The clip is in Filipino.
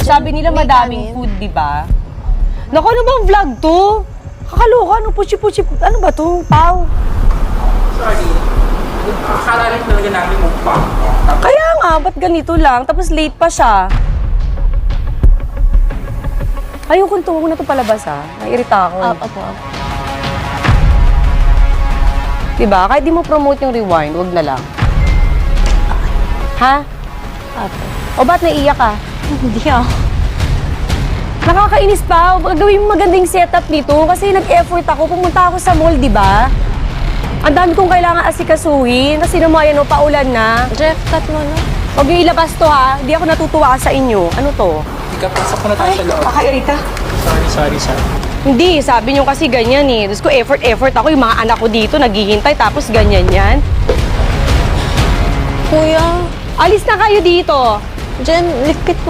sabi nila may madaming kanin. food, di ba? Naku, ano bang vlog to? Kakaloka, ano puchi-puchi, ano ba to, Pao? Sorry. Akala rin talaga namin mukbang. Kaya nga, ba't ganito lang? Tapos late pa siya. Ayokong to, huwag na to palabas ha. Nairita ako. Opo. Diba? Kahit di mo promote yung rewind, huwag na lang. Ha? Opo. O ba't naiiyak ka? Hindi ako. Nakakainis pa. Gawin mo magandang setup nito kasi nag-effort ako. Pumunta ako sa mall, di ba? Ang dami kong kailangan asikasuhin. Kasi naman yan, paulan na. Jeff, cut mo na. Huwag niyo ilabas to ha. Di ako natutuwa sa inyo. Ano to? Ika, pasok mo na tayo sa loob. Kakairita. Sorry. Hindi, sabi niyo kasi ganyan eh. Tapos ko effort ako. Yung mga anak ko dito naghihintay tapos ganyan yan. Kuya, Alis na kayo dito. Jen, likpit